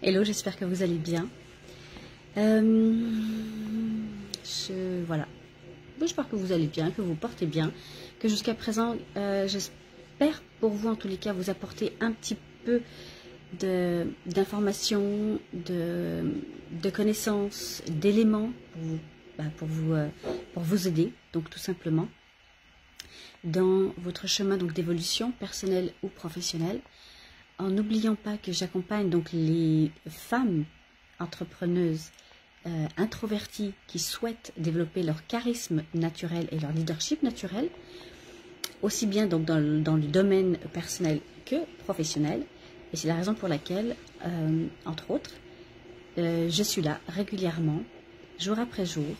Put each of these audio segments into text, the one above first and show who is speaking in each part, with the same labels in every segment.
Speaker 1: Hello, j'espère que vous allez bien. Voilà. J'espère que vous allez bien, que vous portez bien, que jusqu'à présent, j'espère pour vous en tous les cas, vous apporter un petit peu d'informations, de connaissances, d'éléments pour vous aider, donc tout simplement, dans votre chemin d'évolution personnelle ou professionnelle. En n'oubliant pas que j'accompagne donc les femmes entrepreneuses introverties qui souhaitent développer leur charisme naturel et leur leadership naturel, aussi bien donc dans le domaine personnel que professionnel. Et c'est la raison pour laquelle, entre autres, je suis là régulièrement, jour après jour,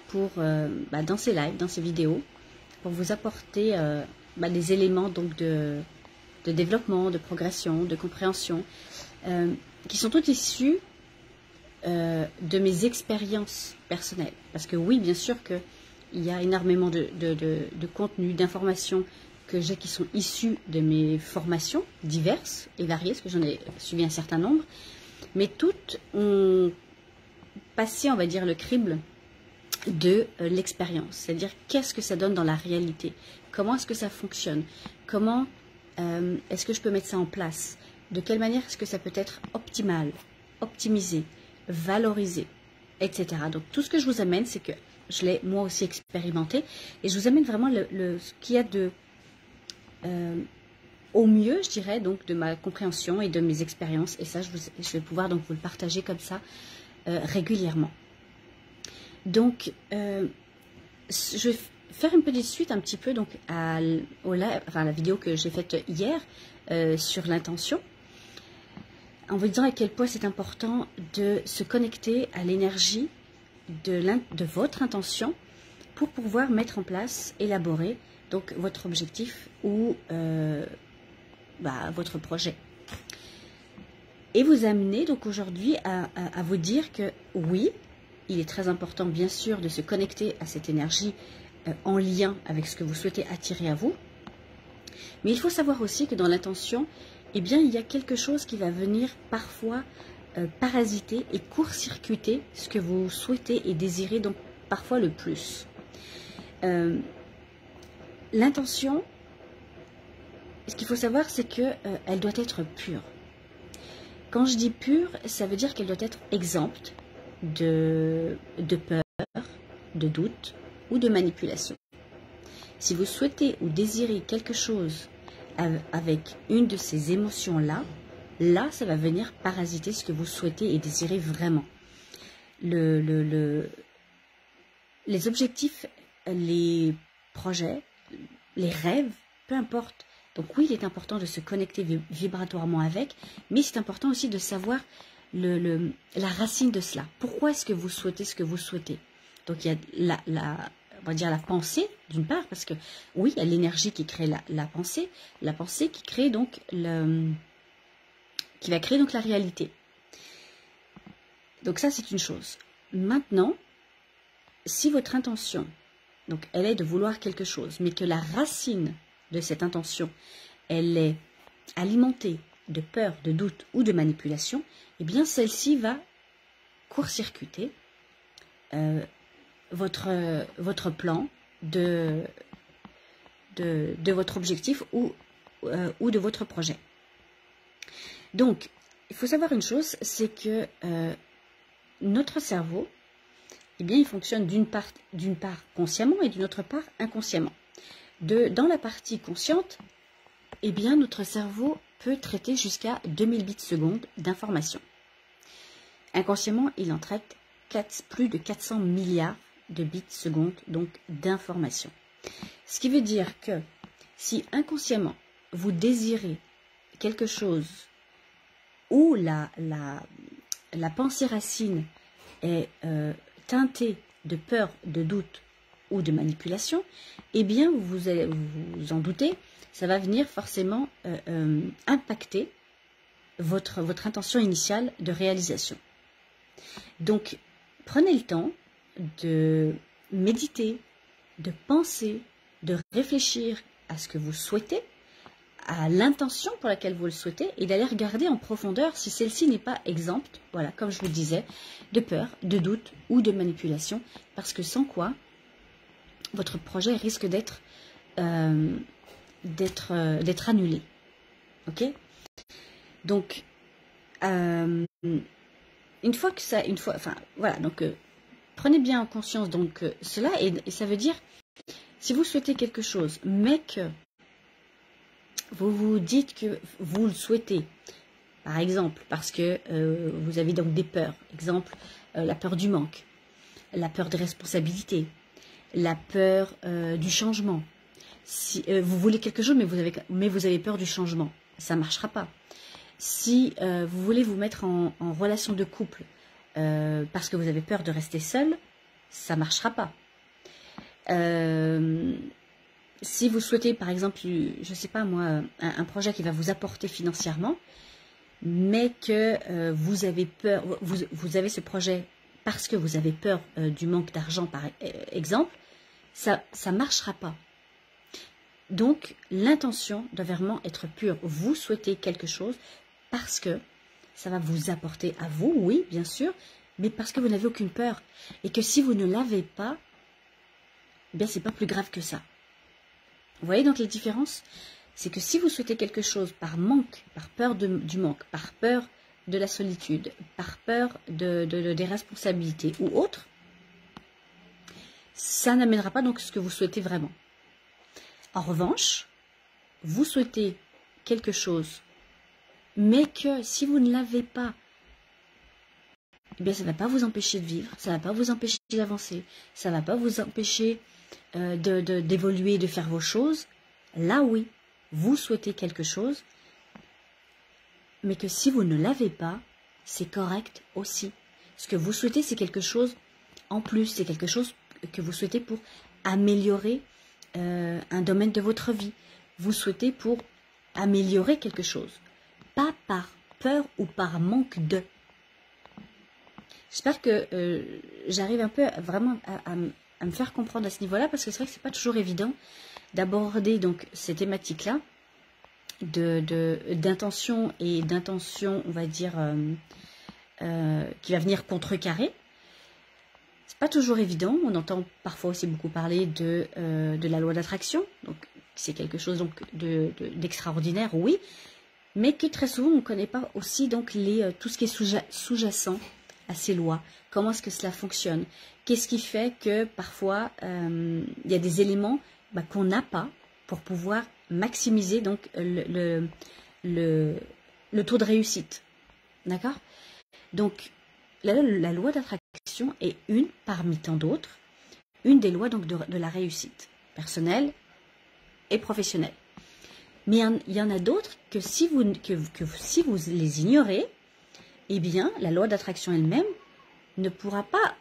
Speaker 1: pour dans ces lives, dans ces vidéos, pour vous apporter des éléments donc de développement, de progression, de compréhension, qui sont toutes issues de mes expériences personnelles. Parce que oui, bien sûr qu'il y a énormément de contenu, d'informations que j'ai qui sont issues de mes formations diverses et variées, parce que j'en ai suivi un certain nombre, mais toutes ont passé, on va dire, le crible de l'expérience. C'est-à-dire, qu'est-ce que ça donne dans la réalité? Comment est-ce que ça fonctionne? Comment est-ce que je peux mettre ça en place? De quelle manière est-ce que ça peut être optimal, optimisé, valorisé, etc. Donc tout ce que je vous amène, c'est que je l'ai moi aussi expérimenté et je vous amène vraiment ce qu'il y a de au mieux, je dirais, donc de ma compréhension et de mes expériences. Et ça, je vais pouvoir donc vous le partager comme ça régulièrement. Donc, je vais faire une petite suite un petit peu donc à la vidéo que j'ai faite hier sur l'intention, en vous disant à quel point c'est important de se connecter à l'énergie de votre intention pour pouvoir mettre en place, élaborer donc votre objectif ou votre projet. Et vous amener donc aujourd'hui à vous dire que oui, il est très important bien sûr de se connecter à cette énergie en lien avec ce que vous souhaitez attirer à vous. Mais il faut savoir aussi que dans l'intention, eh bien, il y a quelque chose qui va venir parfois parasiter et court-circuiter ce que vous souhaitez et désirez donc parfois le plus. L'intention, ce qu'il faut savoir, c'est qu'elle doit être pure. Quand je dis pure, ça veut dire qu'elle doit être exempte de peur, de doute ou de manipulation. Si vous souhaitez ou désirez quelque chose avec une de ces émotions-là, là, ça va venir parasiter ce que vous souhaitez et désirez vraiment. Les objectifs, les projets, les rêves, peu importe. Donc oui, il est important de se connecter vibratoirement avec, mais c'est important aussi de savoir la racine de cela. Pourquoi est-ce que vous souhaitez ce que vous souhaitez? Donc il y a on va dire la pensée, d'une part, parce que oui, il y a l'énergie qui crée la pensée qui crée donc qui va créer donc la réalité. Donc ça, c'est une chose. Maintenant, si votre intention, donc elle est de vouloir quelque chose, mais que la racine de cette intention, elle est alimentée de peur, de doute ou de manipulation, eh bien celle-ci va court-circuiter votre plan de votre objectif ou de votre projet. Donc, il faut savoir une chose, c'est que notre cerveau, eh bien, il fonctionne d'une part consciemment et d'une autre part inconsciemment. Dans la partie consciente, eh bien, notre cerveau peut traiter jusqu'à 2000 bits secondes d'informations. Inconsciemment, il en traite plus de 400 milliards de bits secondes donc d'informations. Ce qui veut dire que si inconsciemment vous désirez quelque chose où la pensée racine est teintée de peur, de doute ou de manipulation, eh bien vous allez vous en douter, ça va venir forcément impacter votre intention initiale de réalisation. Donc prenez le temps de méditer, de penser, de réfléchir à ce que vous souhaitez, à l'intention pour laquelle vous le souhaitez et d'aller regarder en profondeur si celle-ci n'est pas exempte, voilà, comme je vous le disais, de peur, de doute ou de manipulation, parce que sans quoi votre projet risque d'être annulé. Ok? Donc, prenez bien en conscience donc cela et ça veut dire, si vous souhaitez quelque chose, mais que vous vous dites que vous le souhaitez, par exemple, parce que vous avez donc des peurs, exemple, la peur du manque, la peur des responsabilités, la peur du changement. Si vous voulez quelque chose, mais vous avez peur du changement, ça ne marchera pas. Si vous voulez vous mettre en relation de couple parce que vous avez peur de rester seul, ça ne marchera pas. Si vous souhaitez, par exemple, je ne sais pas moi, un projet qui va vous apporter financièrement, mais que vous avez peur, vous avez ce projet parce que vous avez peur du manque d'argent, par exemple, ça ne marchera pas. Donc, l'intention doit vraiment être pure. Vous souhaitez quelque chose parce que ça va vous apporter à vous, oui, bien sûr, mais parce que vous n'avez aucune peur. Et que si vous ne l'avez pas, eh bien, c'est pas plus grave que ça. Vous voyez donc la différence? C'est que si vous souhaitez quelque chose par manque, par peur du manque, par peur de la solitude, par peur des responsabilités ou autre, ça n'amènera pas donc ce que vous souhaitez vraiment. En revanche, vous souhaitez quelque chose, mais que si vous ne l'avez pas, eh bien, ça ne va pas vous empêcher de vivre, ça ne va pas vous empêcher d'avancer, ça ne va pas vous empêcher d'évoluer, de faire vos choses. Là, oui, vous souhaitez quelque chose, mais que si vous ne l'avez pas, c'est correct aussi. Ce que vous souhaitez, c'est quelque chose en plus, c'est quelque chose que vous souhaitez pour améliorer un domaine de votre vie. Vous souhaitez pour améliorer quelque chose, pas par peur ou par manque de. J'espère que j'arrive un peu vraiment à me faire comprendre à ce niveau-là, parce que c'est vrai que c'est pas toujours évident d'aborder donc ces thématiques-là d'intention et d'intention, on va dire, qui va venir contrecarrer. C'est pas toujours évident. On entend parfois aussi beaucoup parler de la loi d'attraction, donc c'est quelque chose donc d'extraordinaire, oui, mais que très souvent on ne connaît pas aussi donc tout ce qui est sous-jacent à ces lois. Comment est-ce que cela fonctionne? Qu'est-ce qui fait que parfois il y a des éléments qu'on n'a pas pour pouvoir maximiser donc le taux de réussite. D'accord? Donc la loi d'attraction est une parmi tant d'autres, une des lois donc de la réussite personnelle et professionnelle. Mais il y en a d'autres que si vous les ignorez, eh bien la loi d'attraction elle-même ne pourra pas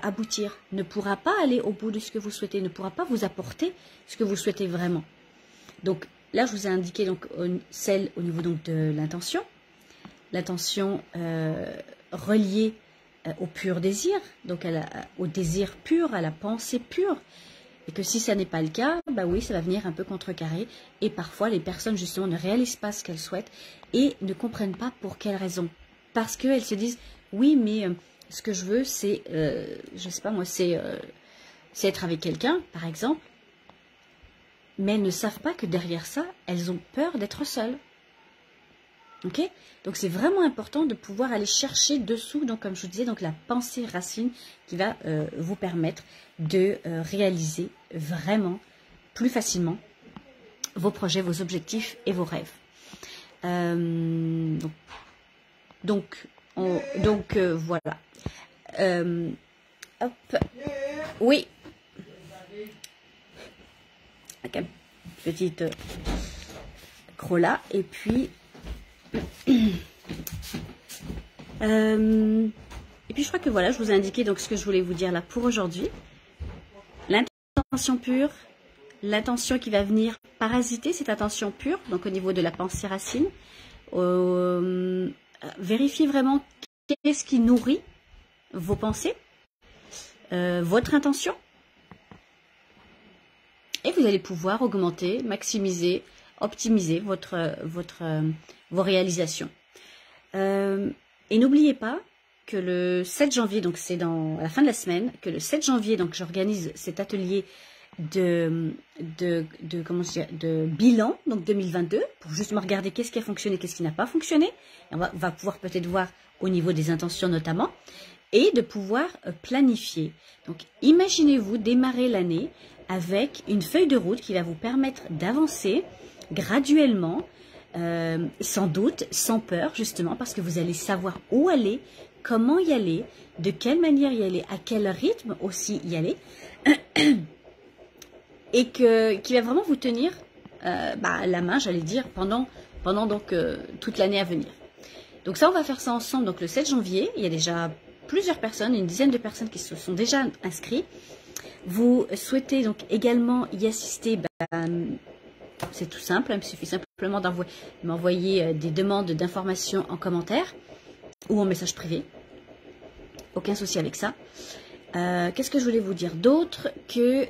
Speaker 1: aboutir, ne pourra pas aller au bout de ce que vous souhaitez, ne pourra pas vous apporter ce que vous souhaitez vraiment. Donc là, je vous ai indiqué donc celle au niveau donc de l'intention reliée au pur désir, donc au désir pur, à la pensée pure. Et que si ça n'est pas le cas, bah oui, ça va venir un peu contrecarrer. Et parfois, les personnes justement ne réalisent pas ce qu'elles souhaitent et ne comprennent pas pour quelle raison. Parce qu'elles se disent, oui, mais ce que je veux, c'est, je sais pas moi, c'est être avec quelqu'un, par exemple. Mais elles ne savent pas que derrière ça, elles ont peur d'être seules. Ok? Donc c'est vraiment important de pouvoir aller chercher dessous, donc comme je vous disais, donc la pensée racine qui va vous permettre de réaliser vraiment plus facilement vos projets, vos objectifs et vos rêves. Donc voilà. Hop. Oui. Avec un petit crola et puis je crois que voilà, je vous ai indiqué donc ce que je voulais vous dire là pour aujourd'hui. L'intention pure, l'intention qui va venir parasiter cette intention pure, donc au niveau de la pensée racine. Vérifiez vraiment qu'est-ce qui nourrit vos pensées, votre intention. Et vous allez pouvoir augmenter, maximiser, optimiser vos réalisations. Et n'oubliez pas que le 7 janvier, donc c'est à la fin de la semaine, que le 7 janvier, donc j'organise cet atelier de bilan, donc 2022, pour justement regarder qu'est-ce qui a fonctionné, qu'est-ce qui n'a pas fonctionné. Et on va pouvoir peut-être voir au niveau des intentions notamment, et de pouvoir planifier. Donc imaginez-vous démarrer l'année avec une feuille de route qui va vous permettre d'avancer graduellement, sans doute, sans peur, justement, parce que vous allez savoir où aller, comment y aller, de quelle manière y aller, à quel rythme aussi y aller, et qui va vraiment vous tenir la main, j'allais dire, pendant donc toute l'année à venir. Donc ça, on va faire ça ensemble. Donc le 7 janvier, il y a déjà plusieurs personnes, une dizaine de personnes qui se sont déjà inscrites. Vous souhaitez donc également y assister, c'est tout simple, il suffit simplement m'envoyer des demandes d'informations en commentaire ou en message privé. Aucun souci avec ça. Qu'est-ce que je voulais vous dire d'autre que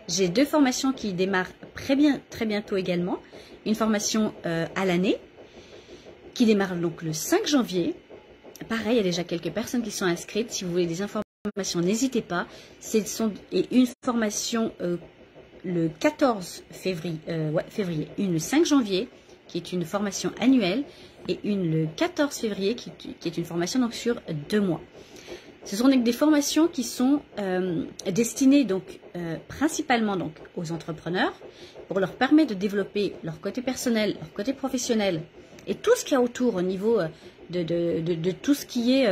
Speaker 1: j'ai 2 formations qui démarrent très bientôt également. Une formation à l'année qui démarre donc le 5 janvier. Pareil, il y a déjà quelques personnes qui sont inscrites. Si vous voulez des informations, n'hésitez pas. Et une formation le 14 février, une le 5 janvier, qui est une formation annuelle, et une le 14 février, qui est une formation donc sur 2 mois. Ce sont donc des formations qui sont destinées donc principalement donc aux entrepreneurs pour leur permettre de développer leur côté personnel, leur côté professionnel et tout ce qu'il y a autour au niveau de tout ce qui est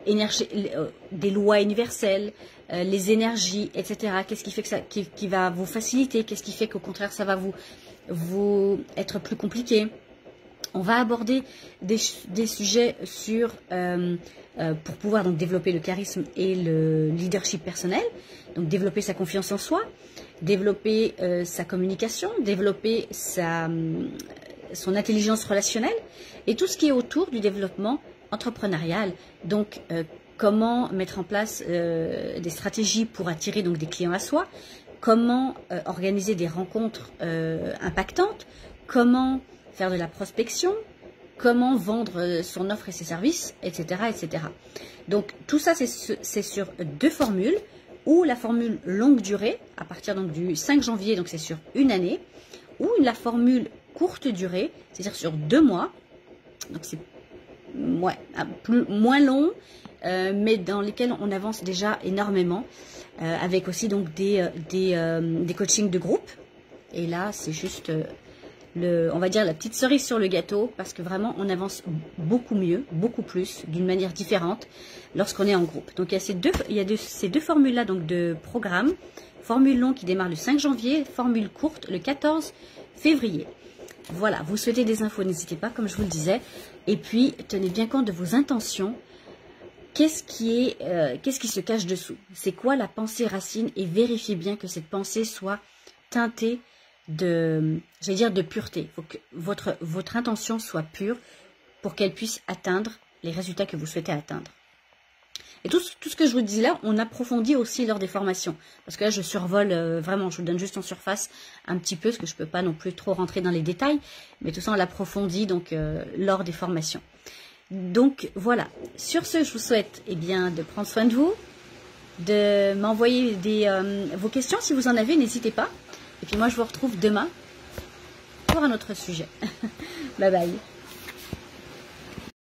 Speaker 1: énergie, des lois universelles, les énergies, etc. Qu'est-ce qui fait que ça, qui va vous faciliter? Qu'est-ce qui fait qu'au contraire ça va vous être plus compliqué? On va aborder des sujets sur pour pouvoir donc développer le charisme et le leadership personnel, donc développer sa confiance en soi, développer sa communication, développer son intelligence relationnelle et tout ce qui est autour du développement entrepreneurial. Donc comment mettre en place des stratégies pour attirer donc des clients à soi, comment organiser des rencontres impactantes, comment faire de la prospection, comment vendre son offre et ses services, etc. etc. Donc tout ça c'est sur 2 formules, ou la formule longue durée, à partir donc du 5 janvier, donc c'est sur une année, ou la formule courte durée, c'est-à-dire sur 2 mois, donc c'est moins long, mais dans lesquels on avance déjà énormément, avec aussi donc des coachings de groupe. Et là c'est juste on va dire la petite cerise sur le gâteau, parce que vraiment on avance beaucoup mieux, beaucoup plus, d'une manière différente lorsqu'on est en groupe. Donc il y a ces deux formules là donc de programme, formule longue qui démarre le 5 janvier, formule courte le 14 février. Voilà, vous souhaitez des infos, n'hésitez pas, comme je vous le disais. Et puis tenez bien compte de vos intentions. Qu'est-ce qui se cache dessous? C'est quoi la pensée racine? Et vérifiez bien que cette pensée soit teintée de pureté. Il faut que votre intention soit pure pour qu'elle puisse atteindre les résultats que vous souhaitez atteindre. Et tout ce que je vous dis là, on approfondit aussi lors des formations. Parce que là, je survole vraiment, je vous donne juste en surface un petit peu, parce que je ne peux pas non plus trop rentrer dans les détails. Mais tout ça, on l'approfondit donc lors des formations. Donc voilà, sur ce, je vous souhaite de prendre soin de vous, de m'envoyer vos questions. Si vous en avez, n'hésitez pas. Et puis moi, je vous retrouve demain pour un autre sujet. Bye bye.